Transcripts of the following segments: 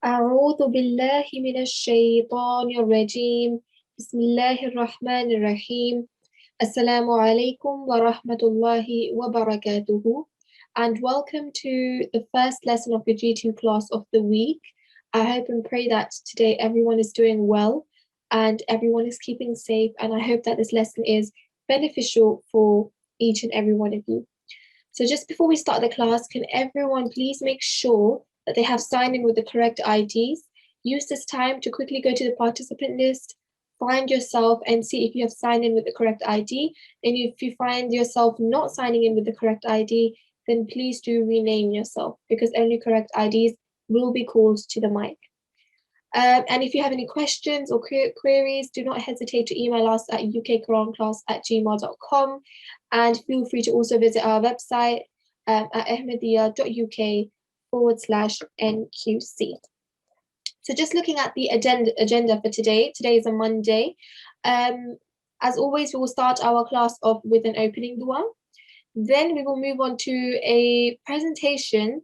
أعوذ بالله من الشيطان الرجيم بسم الله الرحمن الرحيم Assalamu alaikum wa rahmatullahi wa barakatuhu, and welcome to the first lesson of the G2 class of the week. I hope and pray that today everyone is doing well and everyone is keeping safe, and I hope that this lesson is beneficial for each and every one of you. So just before we start the class, can everyone please make sure that they have signed in with the correct IDs? Use this time to quickly go to the participant list, find yourself and see if you have signed in with the correct ID. And if you find yourself not signing in with the correct ID, then please do rename yourself, because only correct IDs will be called to the mic. And if you have any questions or queries, do not hesitate to email us at ukquranclass@gmail.com, and feel free to also visit our website at ahmadiyya.uk/NQC. So just looking at the agenda for today. Today is a Monday. As always, we will start our class off with an opening dua. Then we will move on to a presentation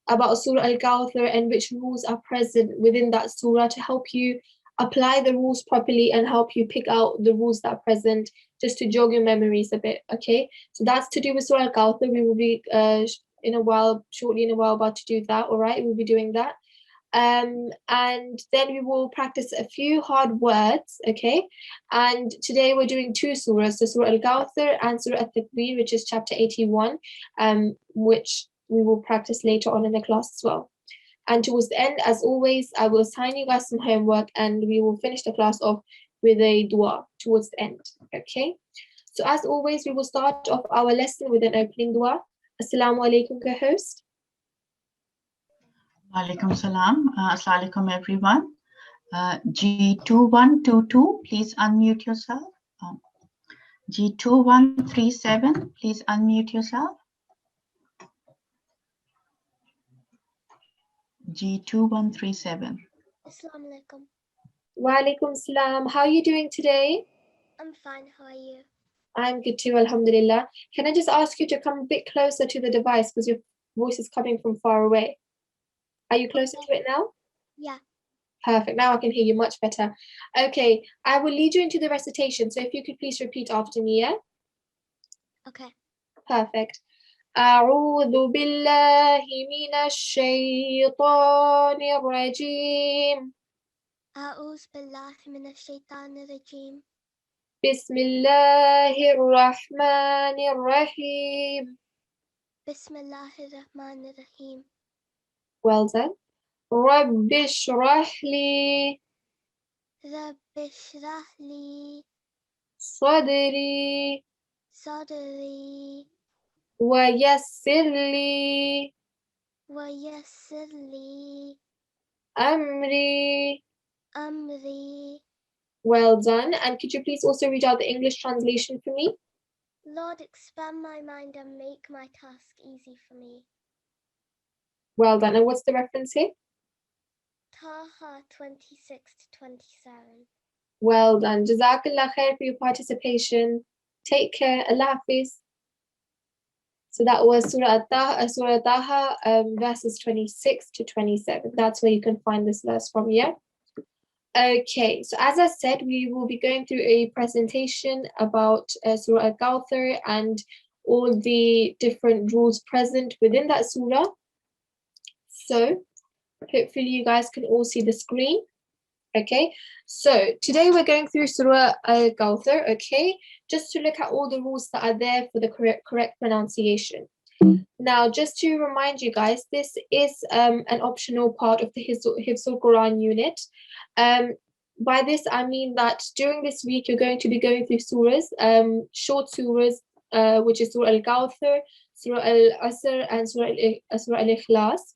about Surah Al-Gautar and which rules are present within that surah to help you apply the rules properly and help you pick out the rules that are present, just to jog your memories a bit, okay? So that's to do with Surah Al-Gautar. We will be shortly in a while about to do that, all right? We'll be doing that. And then we will practice a few hard words, okay? And today we're doing two surahs, so Surah Al-Gautar and Surah At-Takallum, which is chapter 81, which we will practice later on in the class as well. And towards the end, as always, I will assign you guys some homework and we will finish the class off with a dua towards the end, okay? So as always, we will start off our lesson with an opening dua. Assalamu alaikum, co-host. Walaikum salam. Assalamu alaikum, everyone. G2122, please unmute yourself. G2137, please unmute yourself. G2137. Assalamu alaikum. Walaikum salam. How are you doing today? I'm fine. How are you? I'm good too, alhamdulillah. Can I just ask you to come a bit closer to the device because your voice is coming from far away? Are you closer to it now? Yeah. Perfect. Now I can hear you much better. Okay, I will lead you into the recitation. So if you could please repeat after me, yeah? Okay. Perfect. أعوذ بالله من الشيطان الرجيم. أعوذ بالله من الشيطان الرجيم. بسم الله الرحمن الرحيم. بسم الله الرحمن الرحيم. Well done. رب اشرح لي رب اشرح لي صدري صدري ويسر لي ويسر لي أمري. أمري. Well done. And could you please also read out the English translation for me? Lord, expand my mind and make my task easy for me. Well done. And what's the reference here? Taha 26 to 27. Well done. Jazakallah khair for your participation. Take care. Allah Hafiz. So that was Surah Taha, verses 26 to 27. That's where you can find this verse from, yeah? Okay, so as I said, we will be going through a presentation about Surah Al-Gautar and all the different rules present within that surah. So hopefully you guys can all see the screen. Okay, so today we're going through Surah Al-Gautar, okay, just to look at all the rules that are there for the correct pronunciation. Now, just to remind you guys, this is an optional part of the Hifzul Quran unit. By this, I mean that during this week, you're going to be going through surahs, short surahs, which is Surah Al-Gautar, Surah Al-Asr, and Surah Al-Ikhlas.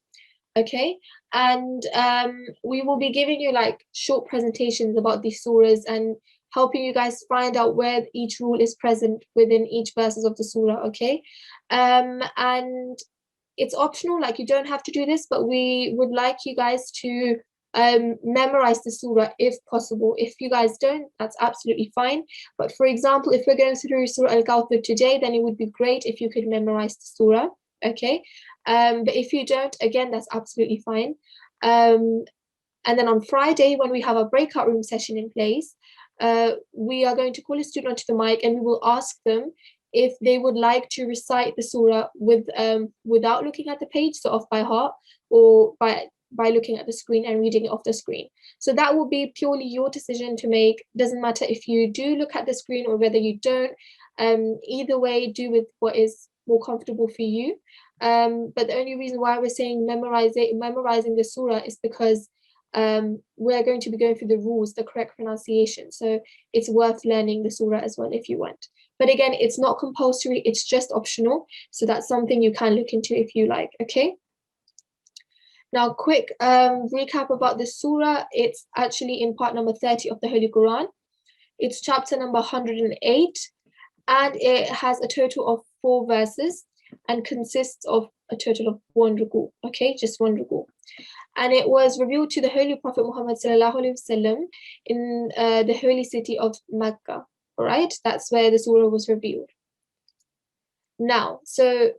Okay, and we will be giving you like short presentations about these surahs and helping you guys find out where each rule is present within each verses of the surah, okay? And it's optional, like you don't have to do this, but we would like you guys to memorize the surah if possible. If you guys don't, that's absolutely fine. But for example, if we're going through Surah Al-Gautar today, then it would be great if you could memorize the surah, okay? But if you don't, again, that's absolutely fine. And then on Friday, when we have a breakout room session in place, we are going to call a student onto the mic and we will ask them if they would like to recite the surah without looking at the page, so off by heart, or by looking at the screen and reading it off the screen. So that will be purely your decision to make. Doesn't matter if you do look at the screen or whether you don't. Either way, do with what is more comfortable for you. But the only reason why we're saying memorizing the surah is because we're going to be going through the rules, the correct pronunciation. So it's worth learning the surah as well if you want. But again, it's not compulsory, it's just optional. So that's something you can look into if you like, okay? Now, quick recap about the surah. It's actually in part number 30 of the Holy Quran. It's chapter number 108, and it has a total of 4 verses and consists of a total of 1 ruku, okay? Just 1 ruku. And it was revealed to the Holy Prophet Muhammad ﷺ in the holy city of Mecca, all right? That's where the surah was revealed. Now, so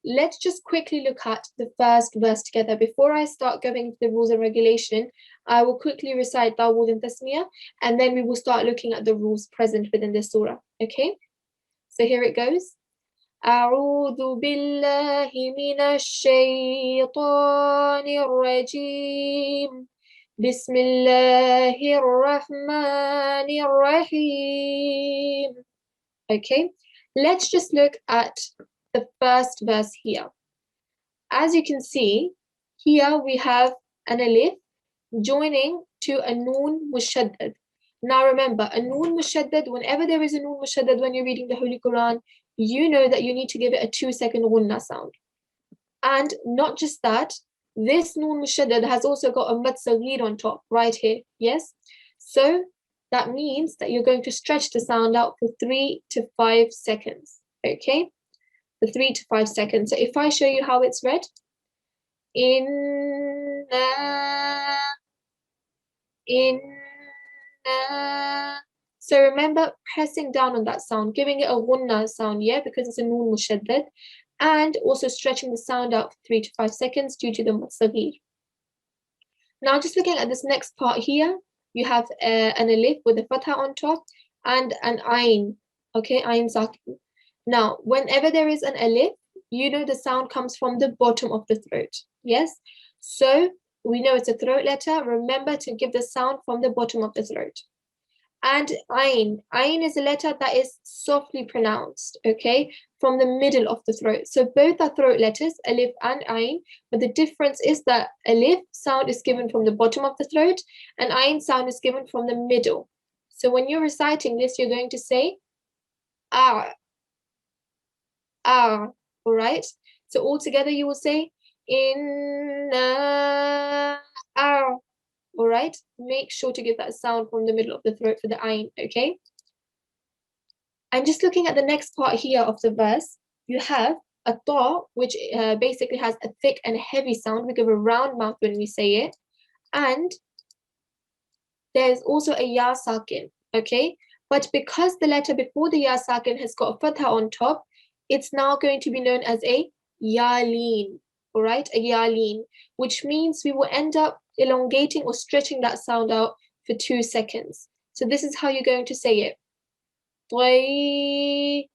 let's just quickly look at the first verse together. Before I start going into the rules and regulation, I will quickly recite Dawud and Tasmiyah, and then we will start looking at the rules present within the surah, okay? So here it goes. أعوذ بالله من الشيطان الرجيم بسم الله الرحمن الرحيم. Okay, let's just look at the first verse here. As you can see, here we have an alif joining to a noon mushaddad. Now remember, a noon mushaddad, whenever there is a noon mushaddad when you're reading the Holy Quran, you know that you need to give it a 2-second gunna sound. And not just that, this noon mushaddad has also got a mad saghir on top, right here, yes? So that means that you're going to stretch the sound out for 3 to 5 seconds, okay? For 3 to 5 seconds. So if I show you how it's read, inna. So remember pressing down on that sound, giving it a gunna sound, yeah, because it's a noon mushaddad, and also stretching the sound out for 3 to 5 seconds due to the mad saghir. Now just looking at this next part here, you have an alif with a fatha on top and an ayn, okay, ayn sakin. Now, whenever there is an alif, you know the sound comes from the bottom of the throat, yes? So we know it's a throat letter. Remember to give the sound from the bottom of the throat. And ayn is a letter that is softly pronounced, okay, from the middle of the throat. So both are throat letters, alif and ayn, but the difference is that alif sound is given from the bottom of the throat and ayn sound is given from the middle. So when you're reciting this, you're going to say ah, all right? So all together you will say inna ah. All right, make sure to give that sound from the middle of the throat for the ayn, okay? And just looking at the next part here of the verse, you have a ta, which basically has a thick and heavy sound. We give a round mouth when we say it. And there's also a ya sakin, okay? But because the letter before the ya sakin has got a fatha on top, it's now going to be known as a yaleen, all right? A yaleen, which means we will end up elongating or stretching that sound out for 2 seconds. So this is how you're going to say it. Toi,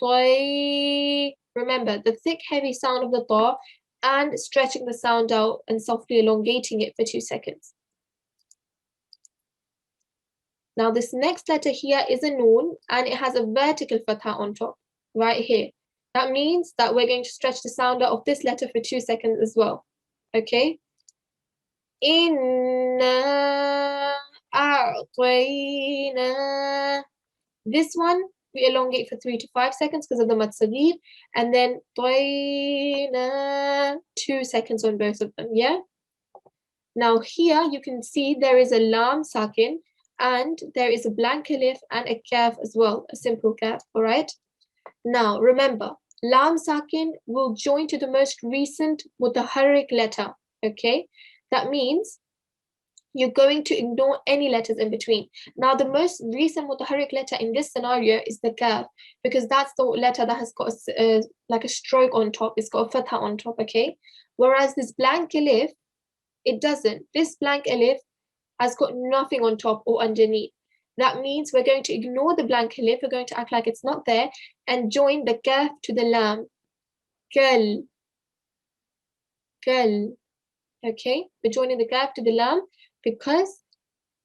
toi. Remember the thick, heavy sound of the ta and stretching the sound out and softly elongating it for 2 seconds. Now this next letter here is a noon and it has a vertical fatha on top, right here. That means that we're going to stretch the sound out of this letter for 2 seconds as well, okay? Inna a'tayna. This one we elongate for 3 to 5 seconds because of the mad saghir, and then tayna 2 seconds on both of them, yeah? Now here you can see there is a lam sakin and there is a blank alif and a kaf as well, a simple kaf, all right? Now remember, lam sakin will join to the most recent mutaharrik letter, okay? That means you're going to ignore any letters in between. Now, the most recent mutaharrik letter in this scenario is the kaf, because that's the letter that has got like a stroke on top. It's got a fatha on top, okay? Whereas this blank alif, it doesn't. This blank alif has got nothing on top or underneath. That means we're going to ignore the blank alif. We're going to act like it's not there and join the kaf to the lam. Kal. Kal. Okay? We're joining the kaf to the lam because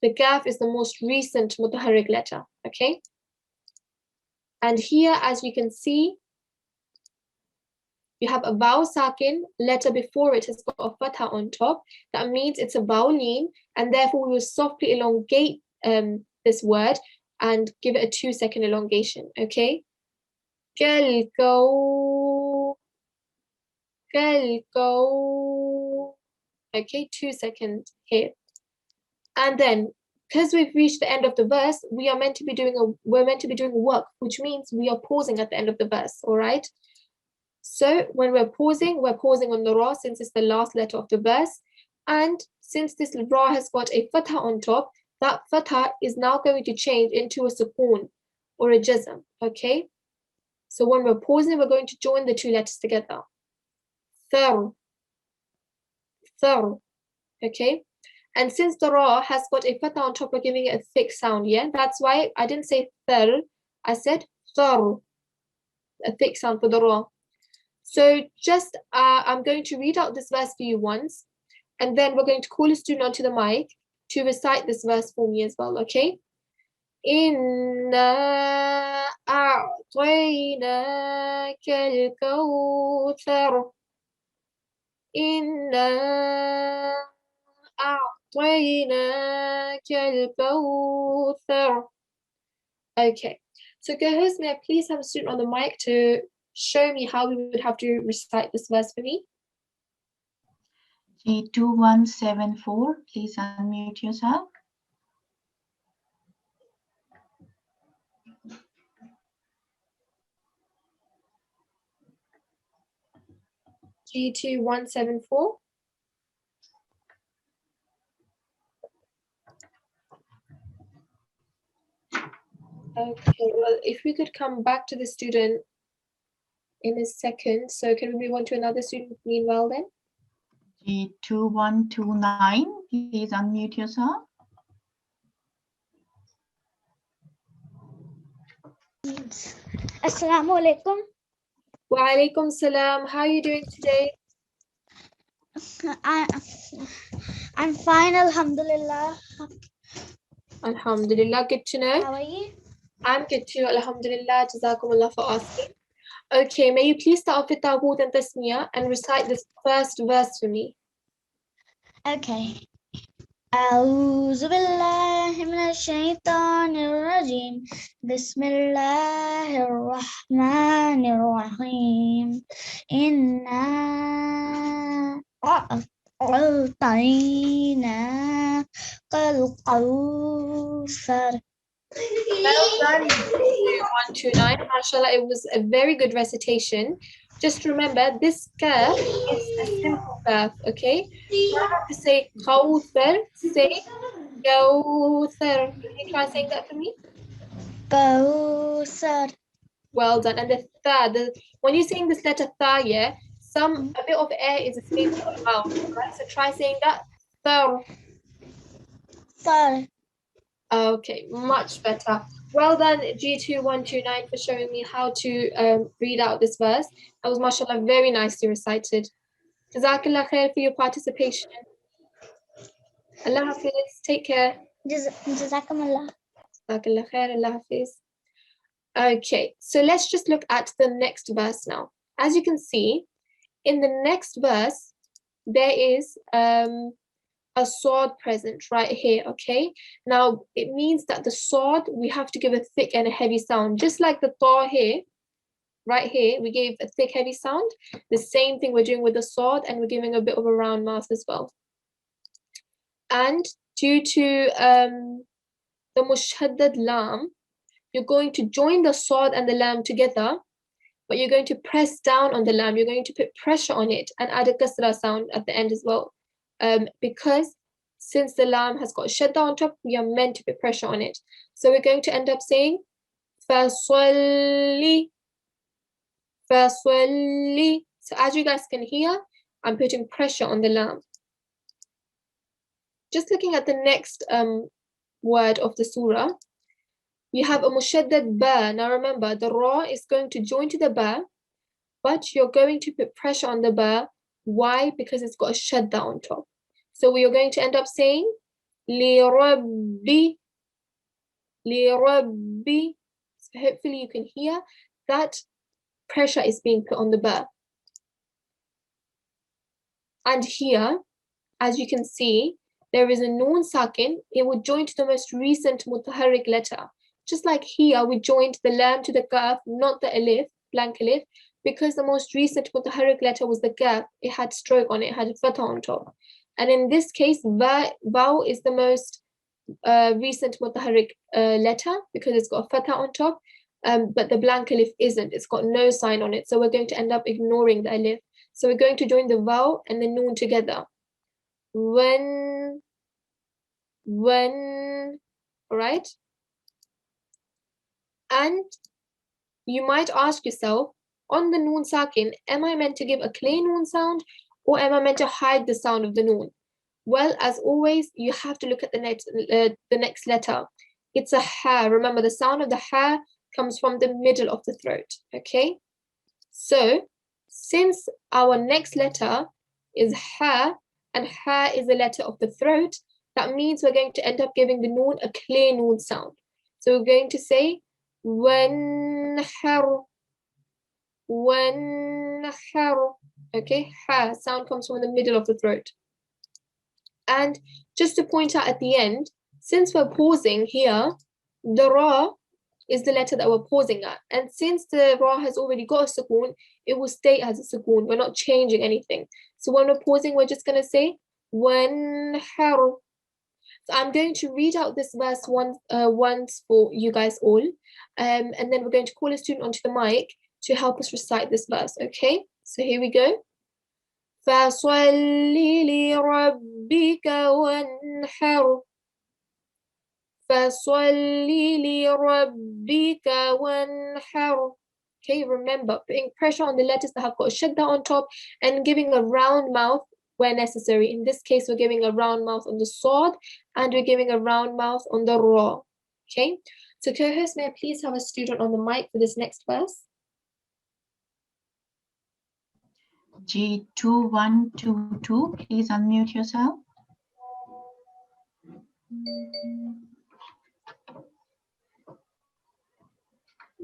the kaf is the most recent mutaharrik letter. Okay? And here, as you can see, you have a vowel sakin, letter before it has got a fatha on top. That means it's a vowel lean, and therefore we will softly elongate this word and give it a 2-second elongation, okay? Kelko. Kelko. Okay, 2 seconds here. And then, because we've reached the end of the verse, we're meant to be doing work, which means we are pausing at the end of the verse, all right? So when we're pausing on the ra since it's the last letter of the verse. And since this ra has got a fatha on top, that fatha is now going to change into a sukoon or a jazm, okay? So when we're pausing, we're going to join the 2 letters together. Thar. Thar. Okay? And since the ra has got a fatha on top, we're giving it a thick sound, yeah? That's why I didn't say thar, I said thar. A thick sound for the ra. So just, I'm going to read out this verse for you once, and then we're going to call a student onto the mic to recite this verse for me as well, okay? Inna a'tainaka al-kawthar. Inna a'tainaka al-kawthar. Okay, so co-host, may I please have a student on the mic to show me how we would have to recite this verse for me? G2174, please unmute yourself. G2174. Okay, well, if we could come back to the student in a second. So can we move on to another student meanwhile then? G2129, please unmute yourself. Assalamu alaikum. Wa alaikum salam. How are you doing today? I'm fine, alhamdulillah. Alhamdulillah, good to know. How are you? I'm good too, alhamdulillah. Jazakumullah for asking. Okay, may you please start off with Tawud and Tasmiyah and recite this first verse for me. Okay. أعوذ بالله من الشيطان الرجيم بسم الله الرحمن الرحيم إنا أعطيناك الكوثر. Well done, 129. MashaAllah, it was a very good recitation. Just remember, this kaf is a simple kaf, okay? You don't have to say Gautar, say Gautar. Can you try saying that for me? Kawthar. Well done. And the tha, when you're saying this letter tha, yeah, a bit of air is escaping from the mouth, right? So try saying that. Thar. Thar. Okay, much better. Well done, G2129, for showing me how to read out this verse. That was, mashallah, very nicely recited. Jazakallah khair for your participation. Allah Hafiz, take care. Jazakumullah. Jazakallah khair, Allah Hafiz. Okay, so let's just look at the next verse now. As you can see, in the next verse, there is a sword present right here, okay? Now, it means that the sword, we have to give a thick and a heavy sound. Just like the ta here, right here, we gave a thick, heavy sound. The same thing we're doing with the sword, and we're giving a bit of a round mouth as well. And due to the mushaddad lam, you're going to join the sword and the lam together, but you're going to press down on the lam. You're going to put pressure on it and add a kasra sound at the end as well. Because since the lam has got shadda on top, we are meant to put pressure on it. So we're going to end up saying فَصَلِّ فَصَلِّ. So as you guys can hear, I'm putting pressure on the lam. Just looking at the next word of the surah, you have a mushaddad ba. Now remember, the ra is going to join to the ba, but you're going to put pressure on the ba. Why? Because it's got a shadda on top. So we are going to end up saying li rabbi, li rabbi. So hopefully you can hear that pressure is being put on the ba. And here, as you can see, there is a noon sakin. It would join to the most recent mutaharrik letter. Just like here, we joined the lam to the kaf, not the alif, blank alif, because the most recent mutaharrik letter was the kaf. It had stroke on it, had a fatha on top. And in this case, vaw is the most recent mutaharrik letter because it's got a fatha on top, but the blank alif isn't. It's got no sign on it. So we're going to end up ignoring the alif. So we're going to join the vaw and the noon together. When, all right? And you might ask yourself, on the noon sakin, am I meant to give a clear noon sound or am I meant to hide the sound of the noon? Well, as always, you have to look at the next letter. It's a ha. Remember, the sound of the ha comes from the middle of the throat, okay? So, since our next letter is ha, and ha is the letter of the throat, that means we're going to end up giving the noon a clear noon sound. So we're going to say, وَانْحَرُ, وَانْحَرُ, okay? Ha, sound comes from the middle of the throat. And just to point out at the end, since we're pausing here, the ra is the letter that we're pausing at. And since the ra has already got a sukoon, it will stay as a sukoon. We're not changing anything. So when we're pausing, we're just going to say, وَانْحَرُ. So I'm going to read out this verse once for you guys all. And then we're going to call a student onto the mic to help us recite this verse, okay? So here we go. فَصَلِّ لِرَبِّكَ وَانْحَرْ فَصَلِّ لِرَبِّكَ وَانْحَرْ. Okay, remember, putting pressure on the letters that have got a shadda on top and giving a round mouth where necessary. In this case, we're giving a round mouth on the sword and we're giving a round mouth on the ra. Okay, so co-host, may I please have a student on the mic for this next verse? G2122, please unmute yourself.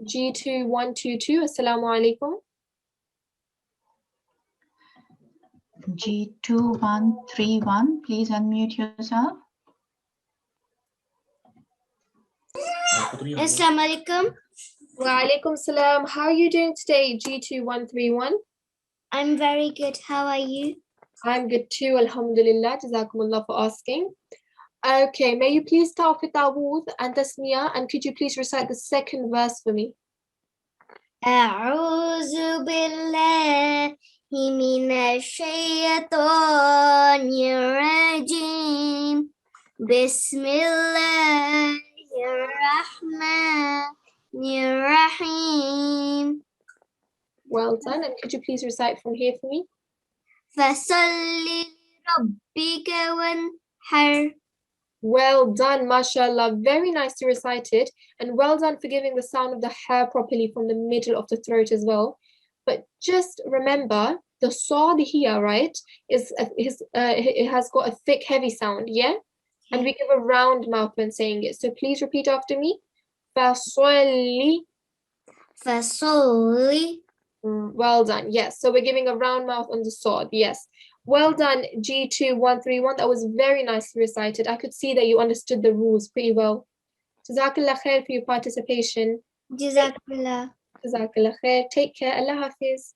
G2122, Assalamu alaikum. G2131, please unmute yourself. Assalamu alaikum. Wa alaikum salam. How are you doing today, G2131? I'm very good. How are you? I'm good too, alhamdulillah. Jazakumullah for asking. Okay, may you please start off with Dawood and Tasmiyah, and could you please recite the second verse for me? أعوذ بالله من الشيطان الرجيم بسم الله الرحمن الرحيم. Well done, and could you please recite from here for me? فصل لربك وانحر. Well done, mashallah. Very nice to recite it, and well done for giving the sound of the hair properly from the middle of the throat as well. But just remember, the sad here, right, it has got a thick, heavy sound, yeah? And we give a round mouth when saying it. So please repeat after me. فَصَلِّ. فصل. Well done. Yes. So we're giving a round mouth on the sword. Yes. Well done, G2131. That was very nicely recited. I could see that you understood the rules pretty well. Jazakallah khair for your participation. Jazakallah. Jazakallah khair. Take care. Allah Hafiz.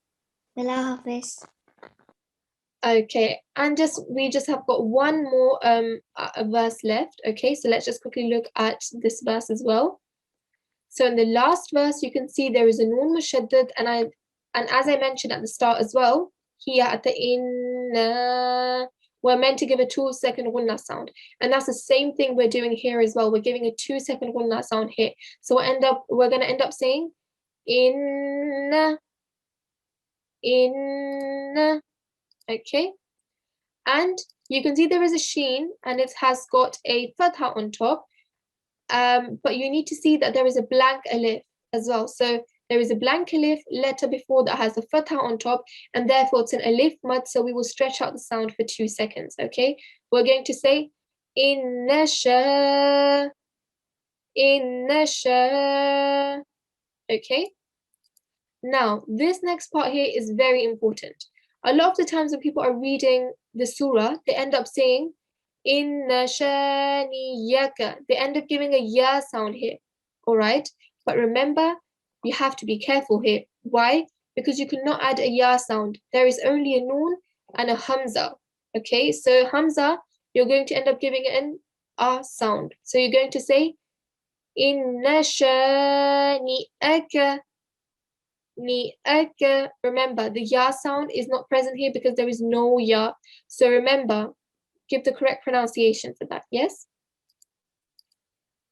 Allah Hafiz. Okay, and we just have got one more verse left. Okay, so let's just quickly look at this verse as well. So in the last verse, you can see there is a noon mushaddad, and as I mentioned at the start as well, here at the inna, we're meant to give a 2-second ghunna sound. And that's the same thing we're doing here as well. We're giving a 2-second ghunna sound here. So we're going to end up saying in, okay? And you can see there is a sheen and it has got a fatha on top. But you need to see that there is a blank alif as well. So there is a blank alif letter before that has a fatha on top, and therefore it's an alif mad, so we will stretch out the sound for 2 seconds, okay? We're going to say inna sha, okay? Now, this next part here is very important. A lot of the times when people are reading the surah, they end up saying inna shaniyaka. They end up giving a ya sound here, all right? But remember, you have to be careful here. Why? Because you cannot add a ya sound. There is only a noon and a hamza, okay? So hamza, you're going to end up giving an a sound. So you're going to say inna shani'aka. Remember, the ya sound is not present here because there is no ya. So remember, give the correct pronunciation for that, yes?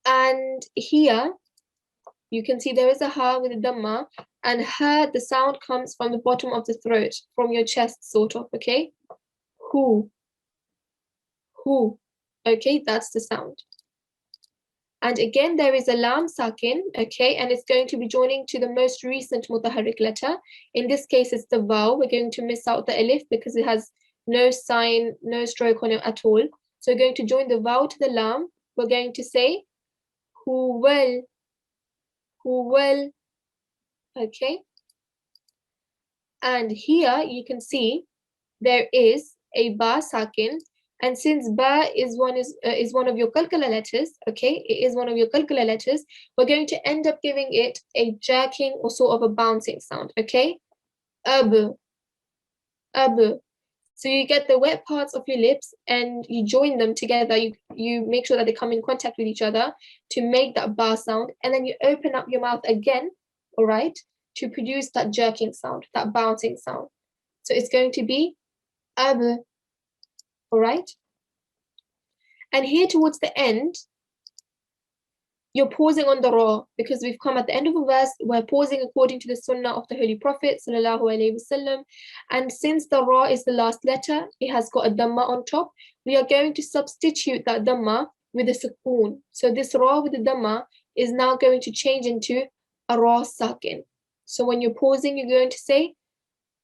And here, you can see there is a ha with a dhamma, and ha, the sound comes from the bottom of the throat, from your chest, sort of, okay? Who, okay, that's the sound. And again, there is a lam sakin, okay, and it's going to be joining to the most recent mutaharrik letter. In this case, it's the vaw. We're going to miss out the alif because it has no sign, no stroke on it at all. So we're going to join the vaw to the lam. We're going to say who will, okay? And here you can see there is a ba sakin, and since ba is one of your qalqala letters, okay, it is one of your qalqala letters, we're going to end up giving it a jerking or sort of a bouncing sound, okay? Ab. So you get the wet parts of your lips and you join them together. You make sure that they come in contact with each other to make that ba sound, and then you open up your mouth again, all right, to produce that jerking sound, that bouncing sound. So it's going to be ab, all right? And here towards the end, you're pausing on the ra because we've come at the end of a verse. We're pausing according to the sunnah of the Holy Prophet sallallahu alaihi wasallam. And since the ra is the last letter, it has got a dhamma on top. We are going to substitute that dhamma with a sukoon. So this ra with the dhamma is now going to change into a ra sakin. So when you're pausing, you're going to say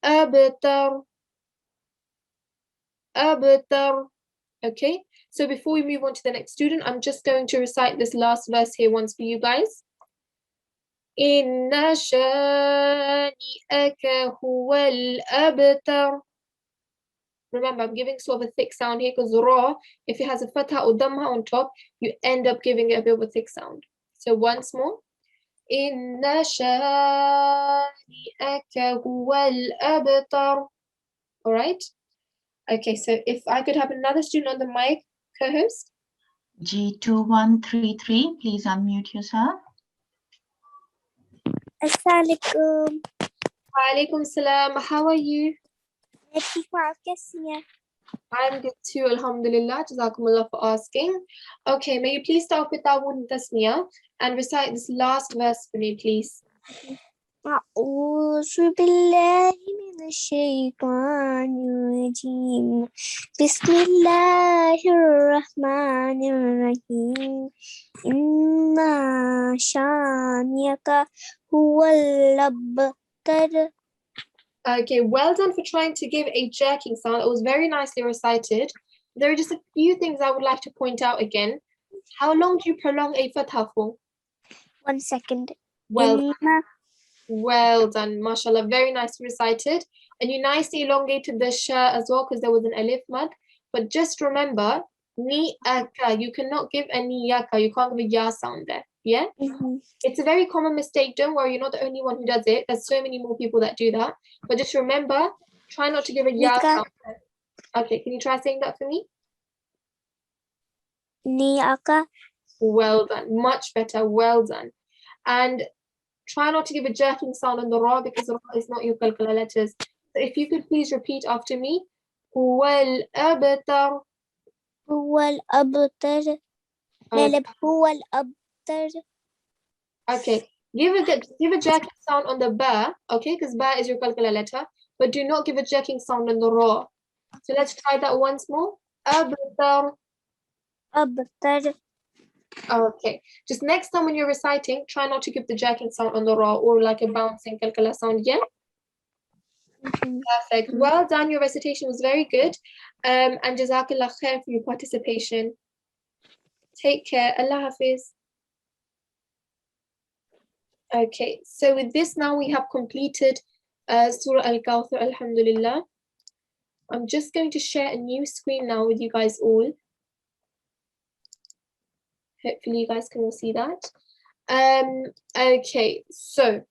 abtar, okay? So before we move on to the next student, I'm just going to recite this last verse here once for you guys. Inna shani'aka huwal abtar. Remember, I'm giving sort of a thick sound here because ra, if it has a fatha or dhamma on top, you end up giving it a bit of a thick sound. So once more. Inna shani'aka huwal abtar. All right? Okay, so if I could have another student on the mic, co-host. G2133, please unmute yourself. Assalamualaikum. Walaikum salam. How are you? मैं I'm good too, alhamdulillah. Jazakumullah for asking. Okay, may you please start with Tawun Tasmiya and recite this last verse for me, please. أعوذ بالله من الشيطان الرجيم بسم الله الرحمن الرحيم إن شانئك هو الأبتر. Okay, well done for trying to give a jerking sound. It was very nicely recited. There are just a few things I would like to point out again. How long do you prolong a fatha for? 1 second. Well done, mashallah, very nicely recited. And you nicely elongated the sha as well because there was an alif mad. But just remember, ni-aka, you cannot give a ni-yaka, you can't give a ya sound there, yeah? It's a very common mistake, don't worry, you're not the only one who does it. There's so many more people that do that. But just remember, try not to give a ya sound there. Okay, can you try saying that for me? Ni-aka. Well done, much better, well done. And try not to give a jerking sound on the ra because the ra is not your qalqala letters. So if you could please repeat after me. هو الأبتر. هو الأبتر. هو الأبتر. Okay, give a jerking sound on the ba, okay, because ba is your kalkala letter, but do not give a jerking sound on the ra. So let's try that once more. Abtar. أبتر. Okay, just next time when you're reciting, try not to give the jerking sound on the ra or like a bouncing kalkala sound, yeah? Perfect. Well done, your recitation was very good. And Jazakallah khair for your participation. Take care. Allah Hafiz. Okay, so with this now we have completed Surah Al-Gautar, Alhamdulillah. I'm just going to share a new screen now with you guys all. Hopefully you guys can all see that. Okay, so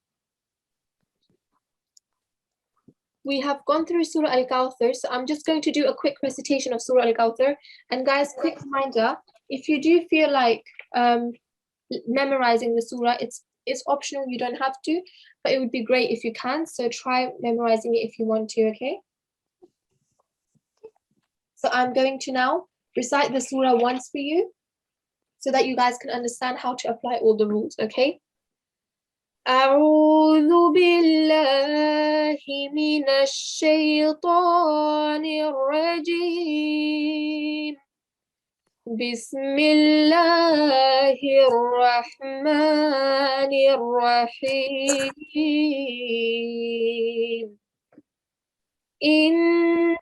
we have gone through Surah Al-Kawthar, so I'm just going to do a quick recitation of Surah Al-Kawthar. And guys, quick reminder, if you do feel like memorizing the surah, it's optional, you don't have to, but it would be great if you can, so try memorizing it if you want to, okay? So I'm going to now recite the surah once for you, so that you guys can understand how to apply all the rules, okay? أعوذ بالله من الشيطان الرجيم. بسم الله الرحمن الرحيم. إنا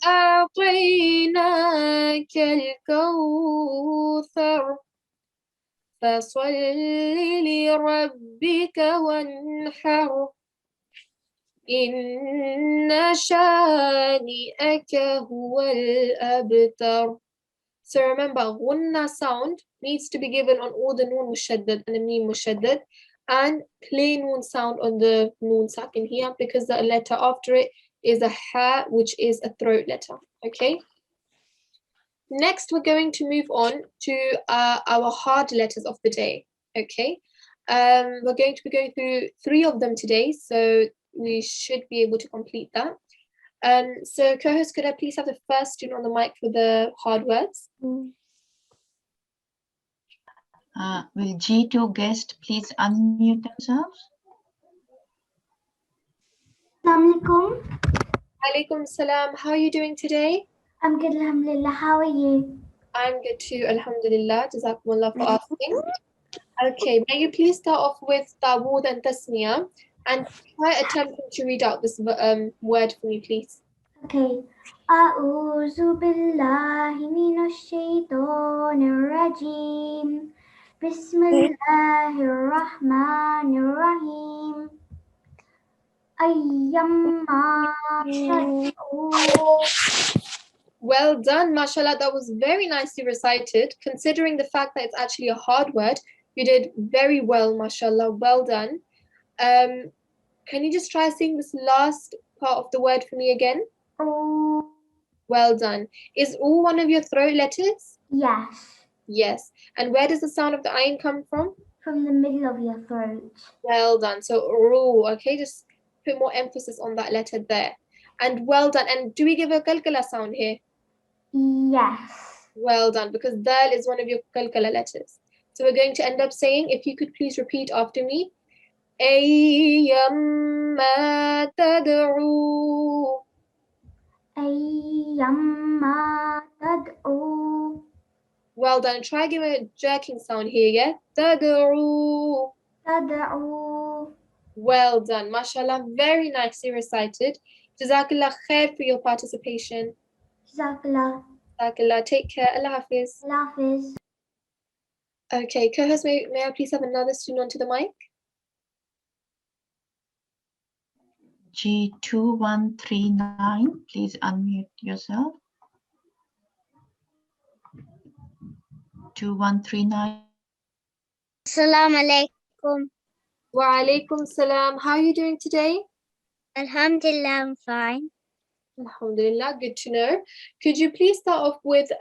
أعطيناك الكوثر فصل لربك وانحر إن شانئك هو الأبتر. So remember, gunna sound needs to be given on all the noon mushaddad and the mim mushaddad, and plain noon sound on the noon sakin here, because the letter after it is a ha, which is a throat letter, okay? Next, we're going to move on to our hard letters of the day, okay? We're going to be going through 3 of them today, so we should be able to complete that. So co-host, could I please have the first student on the mic for the hard words? Will G2 guest please unmute themselves? Assalamualaikum. Alaikum salam. How are you doing today? I'm good, alhamdulillah. How are you? I'm good too, alhamdulillah. Jazakumullah for asking. Okay, may you please start off with Dawood and Tasmiyah, and try attempting to read out this word for me, please. Okay. أعوذ بالله من الشيطان الرجيم. بسم الله الرحمن الرحيم. أيما تدعو. Well done, mashallah. That was very nicely recited. Considering the fact that it's actually a hard word, you did very well, mashallah. Well done. Can you just try saying this last part of the word for me again? Oh. Well done. Is all one of your throat letters? Yes. Yes. And where does the sound of the ayn come from? From the middle of your throat. Well done. So, ru, okay, just put more emphasis on that letter there. And well done. And do we give a kalkala sound here? Yes. Well done, because dal is one of your kalkala letters. So we're going to end up saying, if you could please repeat after me. أيما تدعو. أيما تدعو. Well done. Try give a jerking sound here, yeah? تدعو. تدعو. Well done. MashaAllah, very nicely recited. Jazakallah khair for your participation. Jazakallah. Jazakallah. Take care. Allah Hafiz. Allah Hafiz. Okay, co-host, may I please have another student onto the mic? G2139, please unmute yourself. 2139. Assalamu alaikum. Wa alaikum salam. How are you doing today? Alhamdulillah, I'm fine. Alhamdulillah, good to know. Could you please start off with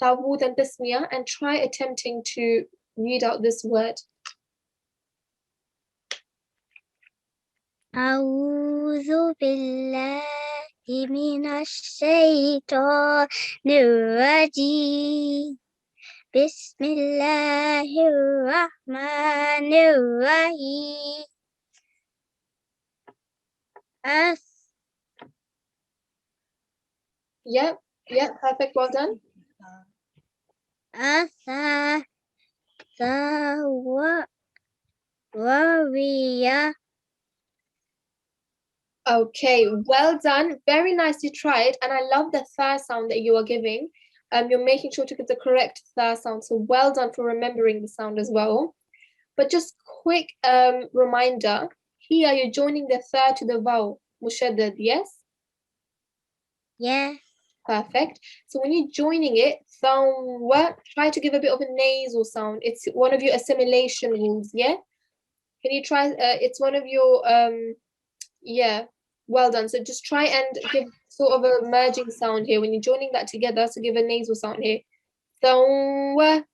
Dawood and Tasmiyah and try attempting to read out this word? أعوذ بالله من الشيطان الرجيم بسم الله الرحمن الرحيم Yeah, perfect, well done. Warrior. Okay, well done. Very nicely tried. And I love the th sound that you are giving. You're making sure to give the correct th sound. So well done for remembering the sound as well. But just quick reminder, here you're joining the th to the vowel. Mushaddad, yes? Yeah. Perfect. So when you're joining it, try to give a bit of a nasal sound. It's one of your assimilation rules, yeah? Can you try, it's one of your, yeah, well done. So just try and give sort of a merging sound here when you're joining that together. So give a nasal sound here. Thawwa.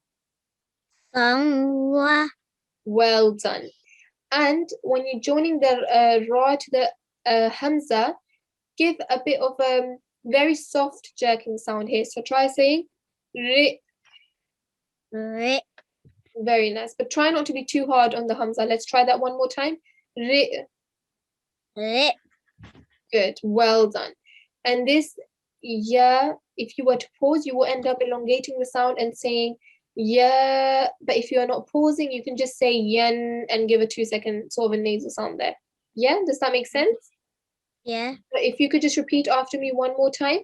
Well done. And when you're joining the ra to the hamza, give a bit of very soft jerking sound here. So try saying ri. Very nice. But try not to be too hard on the hamza. Let's try that one more time. Ri. Good. Well done. And this yeah, if you were to pause, you will end up elongating the sound and saying yeah. But if you are not pausing, you can just say yen and give a 2-second sort of a nasal sound there. Yeah, does that make sense? Yeah. But if you could just repeat after me one more time.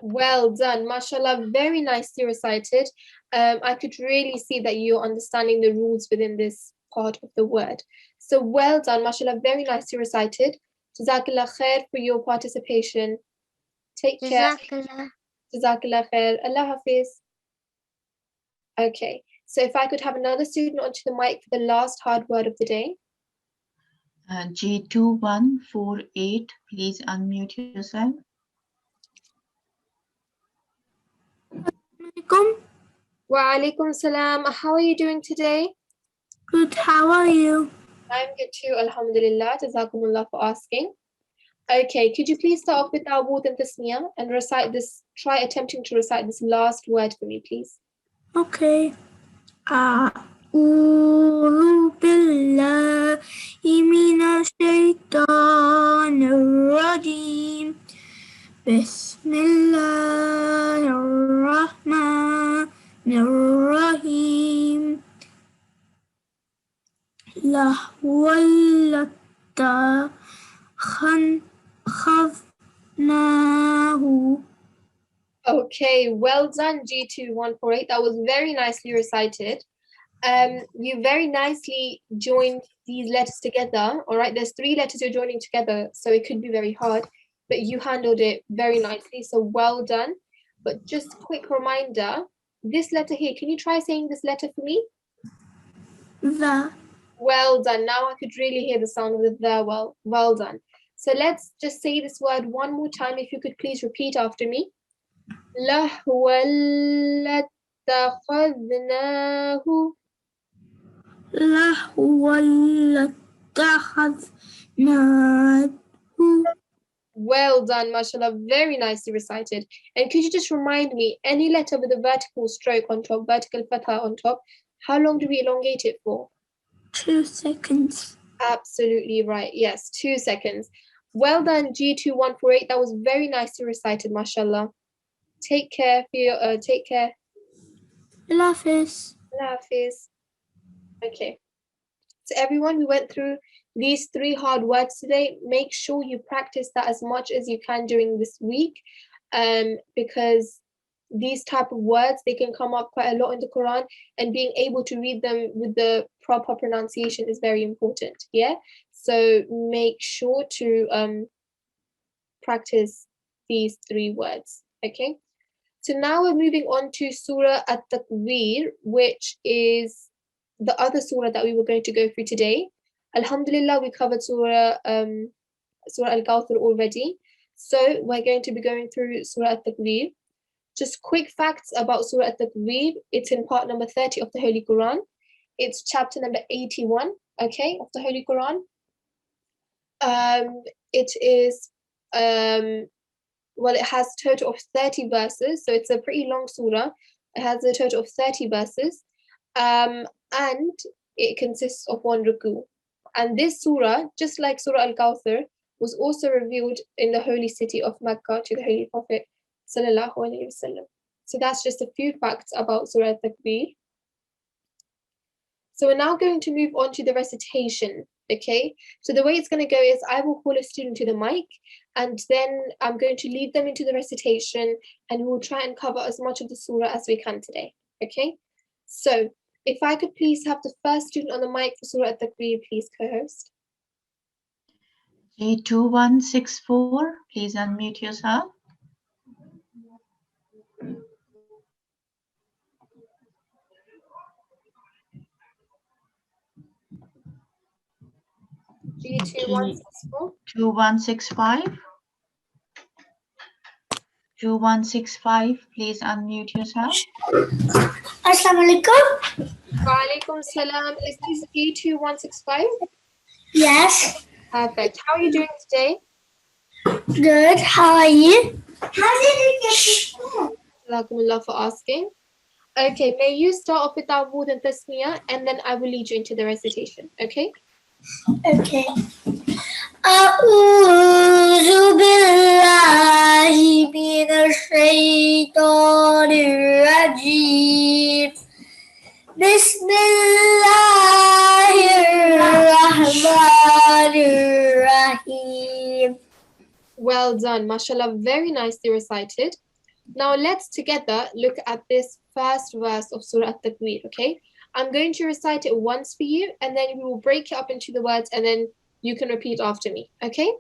Well done, mashallah, very nicely recited. I could really see that you're understanding the rules within this part of the word. So well done, mashallah, very nicely recited. Jazakallah khair for your participation. Take care. Jazakallah khair. Allah Hafiz. Okay, so if I could have another student onto the mic for the last hard word of the day. G2148, please unmute yourself. Wa alaikum salam. How are you doing today? Good, how are you? I'm good too, alhamdulillah. Jazakumullah for asking. Okay, could you please start off with Awud and Tasmiyah and recite this, try attempting to recite this last word for me, please. Okay. أعوذ بالله من الشيطان الرجيم بسم الله الرحمن الرحيم لهو خذناه. Okay, well done, G2148. That was very nicely recited. You very nicely joined these letters together. All right, there's 3 letters you're joining together, so it could be very hard, but you handled it very nicely, so well done. But just quick reminder, this letter here, can you try saying this letter for me? The. Well done. Now I could really hear the sound of the well done. So let's just say this word one more time. If you could please repeat after me. لهو اتخذناه. لهو اتخذناه. Well done, mashallah. Very nicely recited. And could you just remind me, any letter with a vertical stroke on top, vertical fatha on top, how long do we elongate it for? 2 seconds. Absolutely right. Yes, 2 seconds. Well done, G2148. That was very nicely recited, mashallah. Take care. Take care. Allah Hafiz. Allah Hafiz. Okay. So everyone, we went through these 3 hard words today. Make sure you practice that as much as you can during this week, because these type of words, they can come up quite a lot in the Quran, and being able to read them with the proper pronunciation is very important. Yeah. So make sure to practice these 3 words. Okay. So now we're moving on to Surah At-Takallum, which is the other surah that we were going to go through today. Alhamdulillah, we covered Surah Al-Gautar already. So we're going to be going through Surah At-Takallum. Just quick facts about Surah At-Takallum. It's in part number 30 of the Holy Quran. It's chapter number 81, okay, of the Holy Quran. It is, well, it has a total of 30 verses, so it's a pretty long surah. It has a total of 30 verses, and it consists of one ruku. And this surah, just like Surah Al-Gautar, was also revealed in the holy city of Mecca to the Holy Prophet sallallahu alaihi wasallam. So that's just a few facts about Surah At-Takallum. So we're now going to move on to the recitation, okay? So the way it's going to go is I will call a student to the mic, and then I'm going to lead them into the recitation, and we'll try and cover as much of the surah as we can today, okay? So if I could please have the first student on the mic for Surah At-Takallum, please, co-host. G2164, please unmute yourself. G2164. 2165. 2165, please unmute yourself. Assalamualaikum. Walaikum salam. Is this G2165? Yes. Perfect. How are you doing today? Good. How are you? Jazakumullah for asking. Okay, may you start off with Awud and Tasmiyah, and then I will lead you into the recitation, okay? Okay. أعوذ بالله من الشيطان الرجيم بسم الله الرحمن الرحيم. Well done, mashallah, very nicely recited. Now let's together look at this first verse of Surah At-Takallum, okay? I'm going to recite it once for you, and then we will break it up into the words, and then you can repeat after me, okay?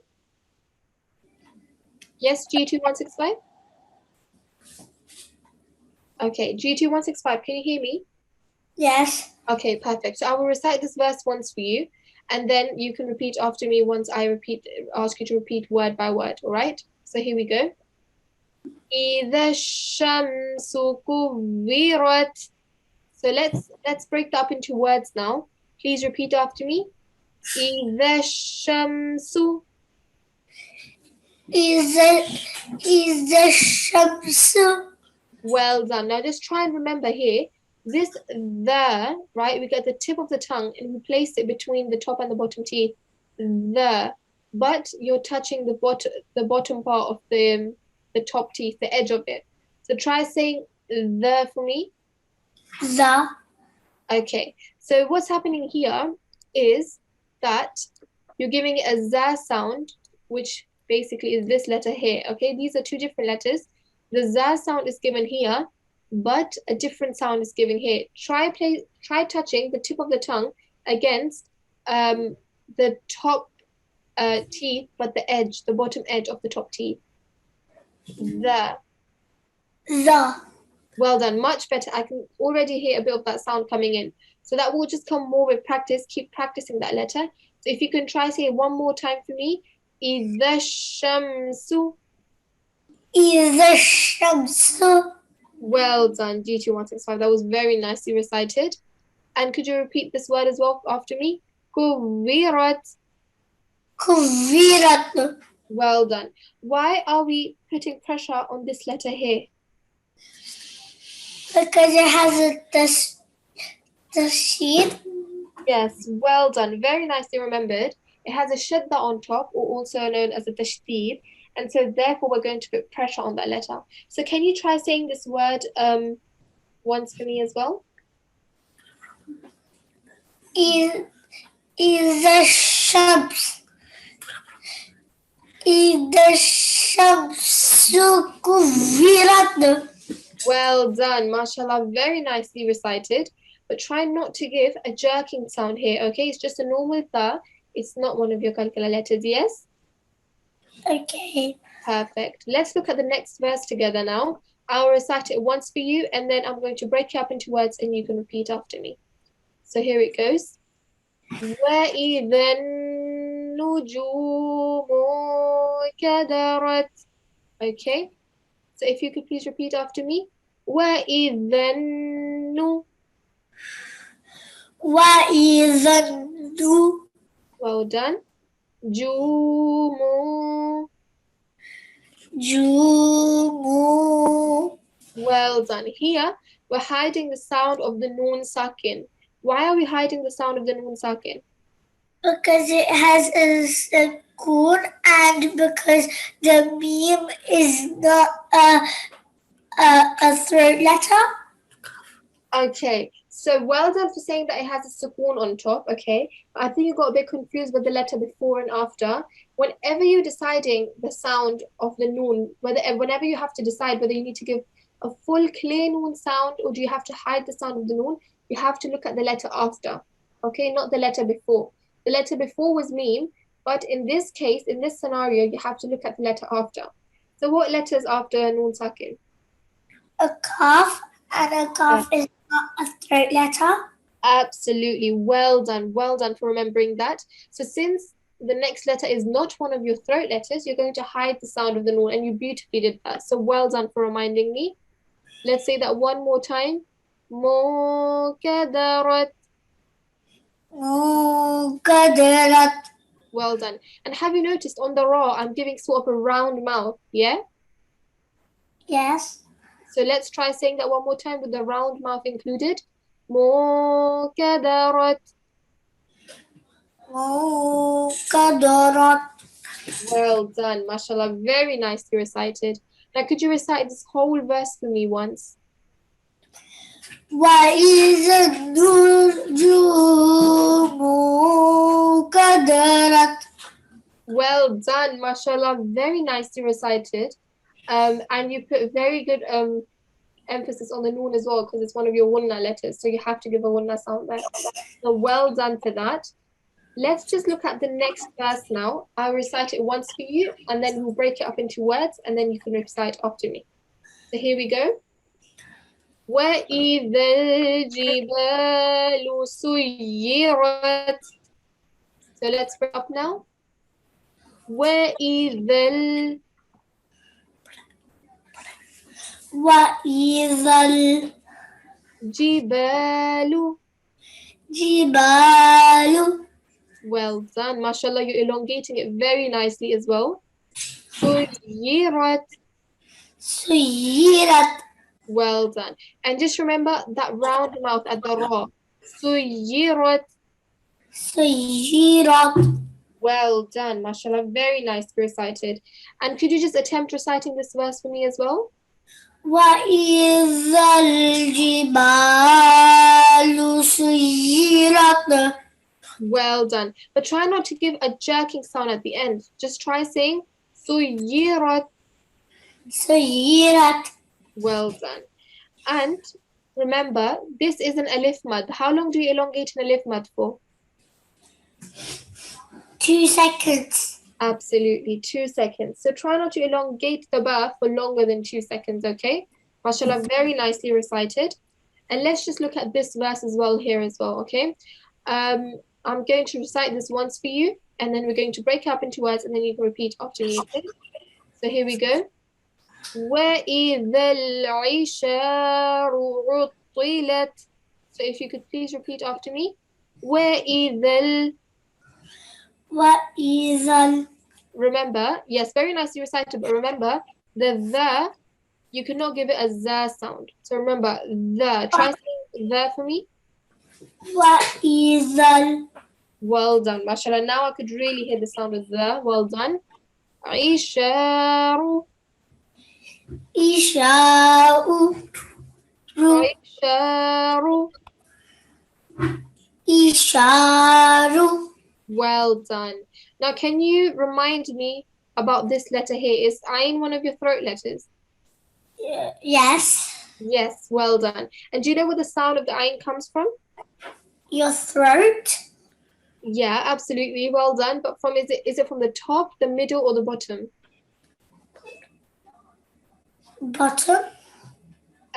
Yes, G2165? Okay, G2165, can you hear me? Yes. Okay, perfect. So I will recite this verse once for you, and then you can repeat after me once I ask you to repeat word by word, all right? So here we go. إِذَا الشَّمْسُ كُوِّرَتْ. So let's break that up into words now. Please repeat after me. إِذَا الشَّمْسُ. Is the الشمس. Well done. Now just try and remember here, this the, right, we get the tip of the tongue and we place it between the top and the bottom teeth. The, but you're touching the bottom part of the top teeth, the edge of it. So try saying the for me. The. Okay, so what's happening here is that you're giving it a za sound, which basically is this letter here, okay? These are two different letters. The za sound is given here, but a different sound is given here. Try touching the tip of the tongue against the top teeth, but the bottom edge of the top teeth. The. Well done, much better. I can already hear a bit of that sound coming in. So that will just come more with practice. Keep practicing that letter. So if you can try say it one more time for me. إِذَا الشَّمْسُ. إِذَا الشَّمْسُ. Well done, G2165. That was very nicely recited. And could you repeat this word as well after me? كُوِّرَتْ. كُوِّرَتْ. Well done. Why are we putting pressure on this letter here? Because it has the sheet. Yes, well done. Very nicely remembered. It has a shadda on top, or also known as a tashdid, and so therefore we're going to put pressure on that letter. So can you try saying this word once for me as well? إِذَا الشَّمْسُ. إِذَا الشَّمْسُ كُوِّرَتْ. Well done, mashallah, very nicely recited. But try not to give a jerking sound here, okay? It's just a normal tha. It's not one of your kalkala letters, yes? Okay. Perfect. Let's look at the next verse together now. I'll recite it once for you, and then I'm going to break it up into words, and you can repeat after me. So here it goes. وَإِذَا النُّجُومُ كَدَرَتْ. Okay? So if you could please repeat after me. وَإِذَا النُّ. وَإِذَا النُّ. Well done. جُمُ. جُمُ. Well done. Here, we're hiding the sound of the noon sakin. Why are we hiding the sound of the noon sakin? Because it has a sukoon and because the meme is not a throat letter. Okay, so well done for saying that it has a sukoon on top, okay? I think you got a bit confused with the letter before and after. Whenever you're deciding the sound of the noon, whenever you have to decide whether you need to give a full clear noon sound or do you have to hide the sound of the noon, you have to look at the letter after, okay? Not the letter before. The letter before was meme, but in this case, in this scenario, you have to look at the letter after. So what letters after noon sakin? A calf, and a calf is not a throat letter. Absolutely. Well done. Well done for remembering that. So since the next letter is not one of your throat letters, you're going to hide the sound of the noon, and you beautifully did that. So well done for reminding me. Let's say that one more time. مُكَدَرَتْ. مُكَدَرَتْ. Well done. And have you noticed on the ra, I'm giving sort of a round mouth, yeah? Yes. So let's try saying that one more time with the round mouth included. مُكَدَرَتْ. مُكَدَرَتْ. Well done, mashallah. Very nicely recited. Now, could you recite this whole verse for me once? وَإِذَا النُّجُومُ كَدَرَتْ. Well done, mashallah. Very nicely recited. And you put very good emphasis on the noon as well because it's one of your wunna letters. So you have to give a wunna sound there. So well done for that. Let's just look at the next verse now. I'll recite it once for you and then we'll break it up into words and then you can recite after me. So here we go. وَإِذَا الْجِبَالُ سُيِّرَتْ. So let's break up now. وَإِذَا الْجِبَالُ. جِبَالُ. Well done. MashaAllah, you're elongating it very nicely as well. سُيِّرَتْ. سُيِّرَتْ. Well done. And just remember that round mouth at the ra. سُيِّرَتْ. سُيِّرَتْ. Well done, mashallah. Very nicely recited. And could you just attempt reciting this verse for me as well? وَإِذَا الْجِبَالُ سُيِّرَتْ. Well done. But try not to give a jerking sound at the end. Just try saying سُيِّرَتْ. سُيِّرَتْ. Well done. And remember, this is an alif mad. How long do you elongate an alif mad for? 2 seconds. Absolutely, 2 seconds. So try not to elongate the ba for longer than 2 seconds, okay? MashaAllah, very nicely recited. And let's just look at this verse as well here as well, okay? I'm going to recite this once for you, and then we're going to break up into words, and then you can repeat after me, okay? So here we go. وَإِذَا الْعِشَارُ عُطِّلَتْ. So if you could please repeat after me. وَإِذَا Remember, yes, very nicely recited, but remember, the, you cannot give it a za sound. So remember, the. Try saying the for me. وَإِذَا. Well done, mashallah. Now I could really hear the sound of the. Well done. عِشَارُ. إِشَاءُ. عِشَارُ. إِشَارُ. Well done. Now, can you remind me about this letter here? Is ayn one of your throat letters? Yes. Yes, well done. And do you know where the sound of the ayn comes from? Your throat. Yeah, absolutely. Well done. But from is it from the top, the middle, or the bottom? Bottom.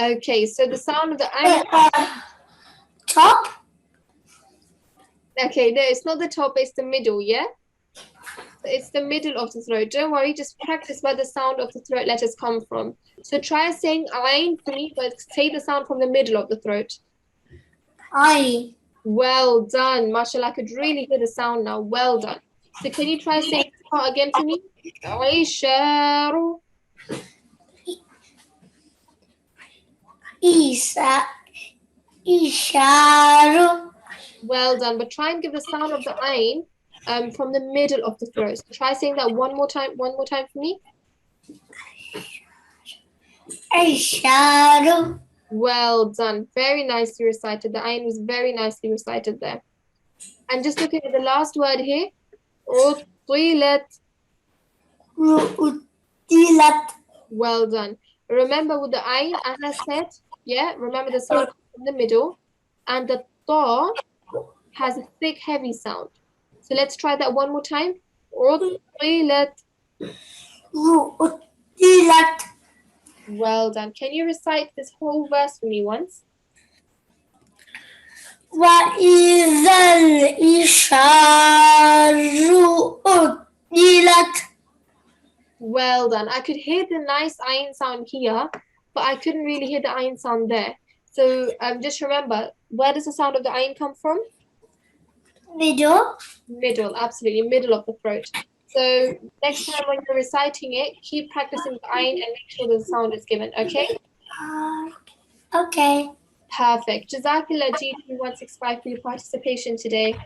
Okay, so the sound of the ayn. Top. Okay, no, it's not the top, it's the middle, yeah? It's the middle of the throat. Don't worry, just practice where the sound of the throat letters come from. So try saying ayn for me, but say the sound from the middle of the throat. I. Well done. Mashallah, I could really hear the sound now. Well done. So can you try saying this part again for me? Aisharu. Isa. Isharu. Well done. But try and give the sound of the ayn from the middle of the throat. So try saying that one more time for me. Isharu. Well done. Very nicely recited. The ayn was very nicely recited there. And just looking at the last word here. Utilat. Ru'utilat. Well done. Remember with the ayn, as I said, yeah, remember the sound in the middle. And the ta has a thick, heavy sound. So let's try that one more time. Utilat. Ru'utilat. Well done. Can you recite this whole verse for me once? وَإِذَا الْإِشَارُ أُطِّلَتْ. Well done. I could hear the nice ayn sound here, but I couldn't really hear the ayn sound there. So just remember, where does the sound of the ayn come from? Middle. Middle, absolutely, middle of the throat. So next time when you're reciting it, keep practicing the ayn and make sure the sound is given, okay? Okay. Perfect. Jazakallah G2 165 for your participation today.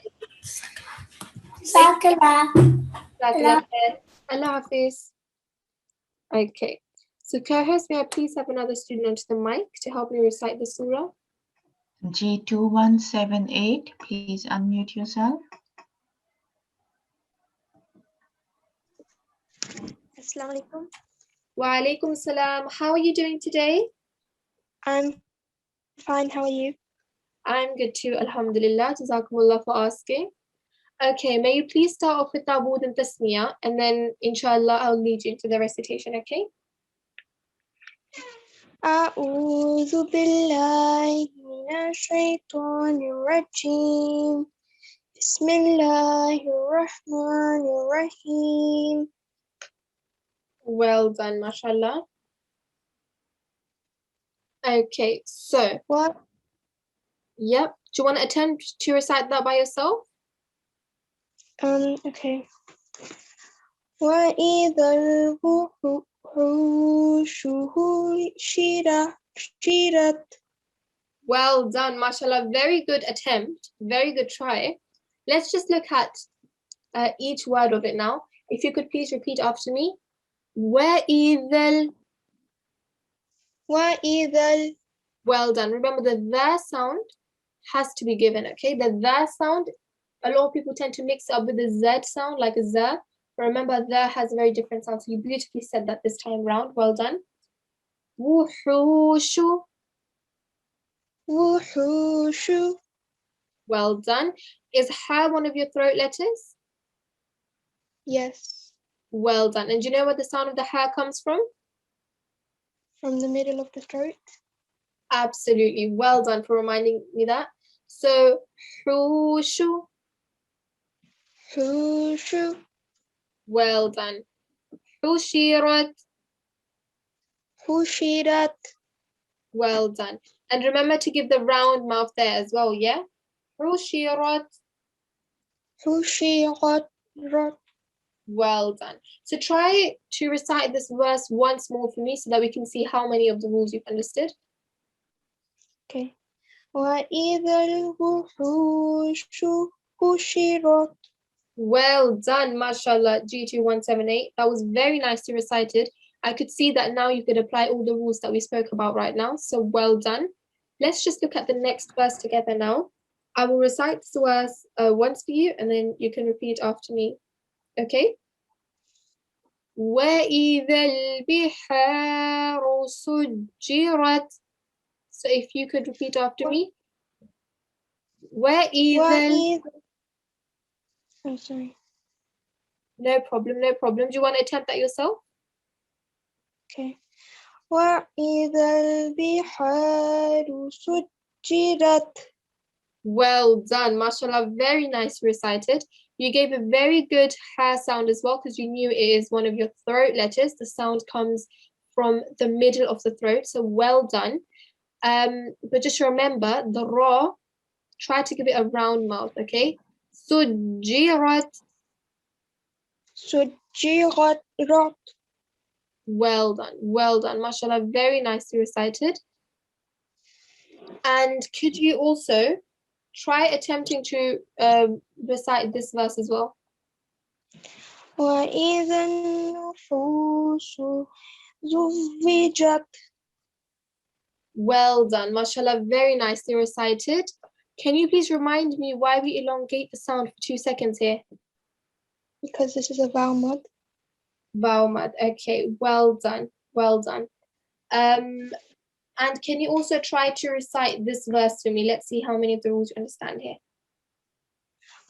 Sakala. Jazakallah khair. Allah Hafiz. Okay. So co-host, may I please have another student onto the mic to help me recite the surah? G2178, please unmute yourself. Assalamu alaikum. Wa alaikum salam. How are you doing today? I'm fine. How are you? I'm good too, alhamdulillah. Jazakumullah for asking. Okay, may you please start off with Tabood and Tasmiyah, and then inshallah I'll lead you into the recitation, okay? أعوذ بالله من الشيطان الرجيم. بسم الله الرحمن الرحيم. Well done, mashallah. Okay, so, What? yep. Do you want to attempt to recite that by yourself? Okay. وإذا الوحوش حشرت. Well done, mashallah. Very good attempt. Very good try. Let's just look at each word of it now. If you could please repeat after me. وَإِذَا. وإذا. Well done. Remember the sound has to be given, okay? The sound, a lot of people tend to mix it up with the Z sound, like a Z. But remember, the has a very different sound. So you beautifully said that this time round. Well done. Wuhushu. وحوش. Well done. Is ha one of your throat letters? Yes. Well done. And do you know where the sound of the ha comes from? From the middle of the throat. Absolutely. Well done for reminding me that. So, hushu. حوش. Well done. Hushirat. حشرت. Well done. And remember to give the round mouth there as well, yeah? Hushirat. حشرت. Well done. So try to recite this verse once more for me so that we can see how many of the rules you've understood. Okay. وإذا الوحوش حشرت. Well done, mashallah, G2178. That was very nicely recited. I could see that now you could apply all the rules that we spoke about right now. So well done. Let's just look at the next verse together now. I will recite this verse once for you and then you can repeat after me. Okay? وَإِذَا الْبِحَارُ سُجِّرَتْ. So if you could repeat after me. وَإِذَا. I'm sorry. No problem, no problem. Do you want to attempt that yourself? Okay. وإذا البحار سجرت. Well done, mashallah, very nice recited. You gave a very good ha sound as well because you knew it is one of your throat letters. The sound comes from the middle of the throat, so well done. But just remember the ra, try to give it a round mouth, okay? Sujirat. Sujirat. Well done, mashallah, very nicely recited. And could you also try attempting to recite this verse as well? وإذا النفوس زوجت. Well done, mashallah, very nicely recited. Can you please remind me why we elongate the sound for 2 seconds here? Because this is a vowel mud. Vowel mad. Okay, well done, well done. And can you also try to recite this verse for me? Let's see how many of the rules you understand here.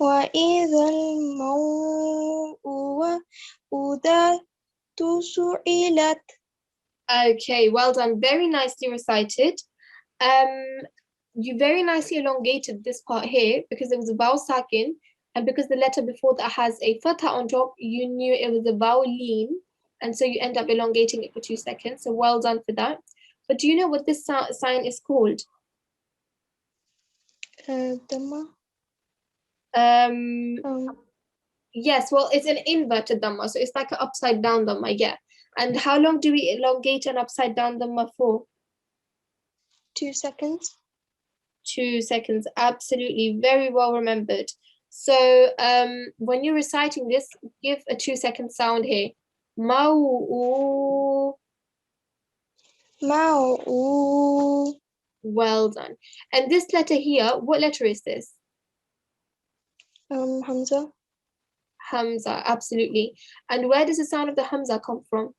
وإذا الموءودة سئلت. Okay, well done, very nicely recited. You very nicely elongated this part here because it was a vowel sakin, and because the letter before that has a fatha on top, you knew it was a vowel lean, and so you end up elongating it for 2 seconds. So well done for that. But do you know what this sign is called? Dhamma. Yes, well, it's an inverted dhamma, so it's like an upside down dhamma, yeah. And how long do we elongate an upside down dhamma for? 2 seconds. 2 seconds, absolutely, very well remembered. So when you're reciting this, give a 2-second sound here. Ma'u. Ma'u. Well done. And this letter here, what letter is this? Hamza. Hamza, absolutely. And where does the sound of the Hamza come from?